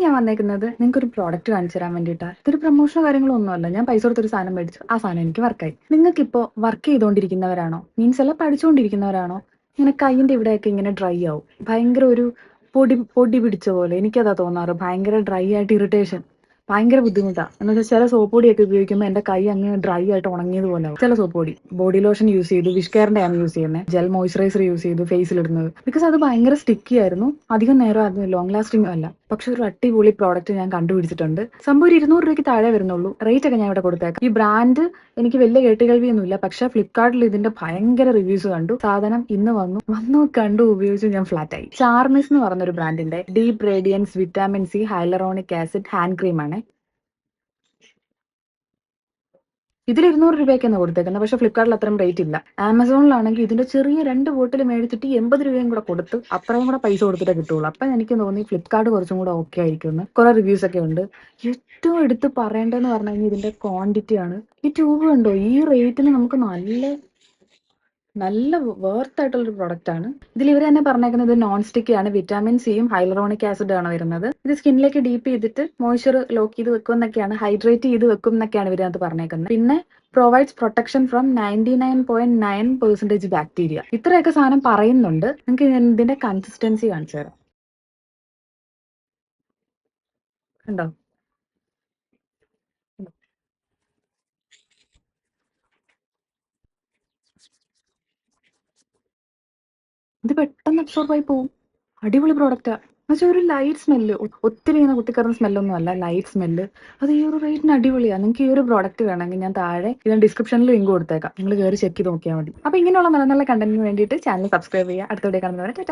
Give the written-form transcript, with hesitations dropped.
ഞാൻ വന്നേക്കുന്നത് നിങ്ങൾക്ക് ഒരു പ്രോഡക്റ്റ് കാണിച്ചു തരാൻ വേണ്ടിയിട്ടാണ്. ഇതൊരു പ്രൊമോഷനോ കാര്യങ്ങളോ ഒന്നുമല്ല. ഞാൻ പൈസ കൊടുത്തൊരു സാധനം മേടിച്ചു, ആ സാധനം എനിക്ക് വർക്കായി. നിങ്ങൾക്കിപ്പോൾ വർക്ക് ചെയ്തുകൊണ്ടിരിക്കുന്നവരാണോ, മീൻസ് അല്ല പഠിച്ചുകൊണ്ടിരിക്കുന്നവരാണോ, ഇങ്ങനെ കൈയിൻ്റെ ഇവിടെയൊക്കെ ഇങ്ങനെ ഡ്രൈ ആവും, ഭയങ്കര ഒരു പൊടി പൊടി പിടിച്ച പോലെ എനിക്കതാ തോന്നാറ്. ഭയങ്കര ഡ്രൈ ആയിട്ട് ഇറിറ്റേഷൻ, ഭയങ്കര ബുദ്ധിമുട്ടാണ്. എന്ന് വെച്ചാൽ ചില സോപ്പ് പൊടിയൊക്കെ ഉപയോഗിക്കുമ്പോൾ എൻ്റെ കൈ അങ്ങ് ഡ്രൈ ആയിട്ട് ഉണങ്ങിയത് പോലെ ആവും. ചില സോപ്പ് പൊടി, ബോഡി ലോഷൻ യൂസ് ചെയ്തു, വിഷ് കെയറിൻ്റെ ആണ് യൂസ് ചെയ്യുന്നത്, ജെൽ മോയ്സ്ചറൈസർ യൂസ് ചെയ്തു ഫേസിലിടുന്നത്. ബിക്കോസ് അത് ഭയങ്കര സ്റ്റിക്കി ആയിരുന്നു, അധികം നേരം അത് ലോങ് ലാസ്റ്റിംഗും അല്ല. പക്ഷെ ഒരു അടിപൊളി പ്രോഡക്റ്റ് ഞാൻ കണ്ടുപിടിച്ചിട്ടുണ്ട്. സംഭവം ഒരു 200 രൂപയ്ക്ക് താഴെ വരുന്നുള്ളൂ. റേറ്റ് ഒക്കെ ഞാൻ ഇവിടെ കൊടുത്തേക്കാം. ഈ ബ്രാൻഡ് എനിക്ക് വലിയ കേട്ടുകേൾവിയൊന്നുമില്ല, പക്ഷെ ഫ്ലിപ്കാർട്ടിൽ ഇതിന്റെ ഭയങ്കര റിവ്യൂസ് കണ്ടു. സാധനം ഇന്ന് വന്നു കണ്ടു, ഉപയോഗിച്ചു, ഞാൻ ഫ്ലാറ്റ് ആയി. ചാർമിസ് എന്ന് പറഞ്ഞൊരു ബ്രാൻഡിന്റെ deep radiance vitamin C hyaluronic acid hand cream ആണ്. ഇതിൽ 200 രൂപയ്ക്കാണ് കൊടുത്തേക്കുന്നത്, പക്ഷെ ഫ്ലിപ്കാർട്ടിൽ അത്രയും റേറ്റ് ഇല്ല. ആമസോണിലാണെങ്കിൽ ഇതിന്റെ ചെറിയ 2 ബോട്ടിൽ മേടിച്ചിട്ട് 80 രൂപയും കൂടെ കൊടുത്ത് അത്രയും കൂടെ പൈസ കൊടുത്തിട്ടേ കിട്ടുള്ളൂ. അപ്പൊ എനിക്ക് തോന്നി ഫ്ലിപ്കാർട്ട് കുറച്ചും കൂടെ ഓക്കെ ആയിരിക്കും. കുറെ റിവ്യൂസ് ഒക്കെ ഉണ്ട്. ഏറ്റവും എടുത്ത് പറയേണ്ടതെന്ന് പറഞ്ഞു കഴിഞ്ഞാൽ ഇതിന്റെ ക്വാണ്ടിറ്റി ആണ്. ഈ ട്യൂബ് കണ്ടോ, ഈ റേറ്റിന് നമുക്ക് നല്ല വർത്ത് ആയിട്ടുള്ളൊരു പ്രോഡക്റ്റ് ആണ്. ഇതിൽ ഇവർ തന്നെ പറഞ്ഞേക്കുന്നത് നോൺ സ്റ്റിക്കി ആണ്, വിറ്റാമിൻ സിയും ഹൈലറോണിക് ആസിഡ് ആണ് വരുന്നത്. ഇത് സ്കിന്നിലേക്ക് ഡീപ്പ് ചെയ്തിട്ട് മോയ്സ്ചർ ലോക്ക് ചെയ്ത് വെക്കും എന്നൊക്കെയാണ്, ഹൈഡ്രേറ്റ് ചെയ്ത് വെക്കും എന്നൊക്കെയാണ് ഇവരത് പറഞ്ഞേക്കുന്നത്. പിന്നെ പ്രൊവൈഡ്സ് പ്രൊട്ടക്ഷൻ ഫ്രം 99.9% ബാക്ടീരിയ. ഇത്രയൊക്കെ സാധനം പറയുന്നുണ്ട്. നിങ്ങൾക്ക് ഇതിന്റെ കൺസിസ്റ്റൻസി കാണിച്ചു തരാം. കണ്ടോ, ഇത് പെട്ടെന്ന് അബ്സോർബ് ആയി പോകും. അടിപൊളി പ്രോഡക്റ്റാ. എന്നുവെച്ചാൽ ഒരു ലൈറ്റ് സ്മെല്ല്, ഒത്തിരി ഇങ്ങനെ കുത്തിക്കയറുന്ന സ്മെല്ലൊന്നും അല്ല, ലൈറ്റ് സ്മെല്ല്. അത് ഈ ഒരു റേറ്റിന് അടിപൊളിയാണ്. നിങ്ങൾക്ക് ഈ ഒരു പ്രോഡക്റ്റ് വേണമെങ്കിൽ ഞാൻ താഴെ ഇതിന് ഡിസ്ക്രിപ്ഷനിൽ ലിങ്ക് കൊടുത്തേക്കാം, നിങ്ങൾ കയറി ചെക്ക് ചെയ്ത് നോക്കിയാൽ മതി. അപ്പോൾ ഇങ്ങനെയുള്ള നല്ല നല്ല കണ്ടന്റിന് വേണ്ടിയിട്ട് ചാനൽ സബ്സ്ക്രൈബ് ചെയ്യുക. അടുത്ത വീഡിയോ കാണുന്നവരെ ടാറ്റാ.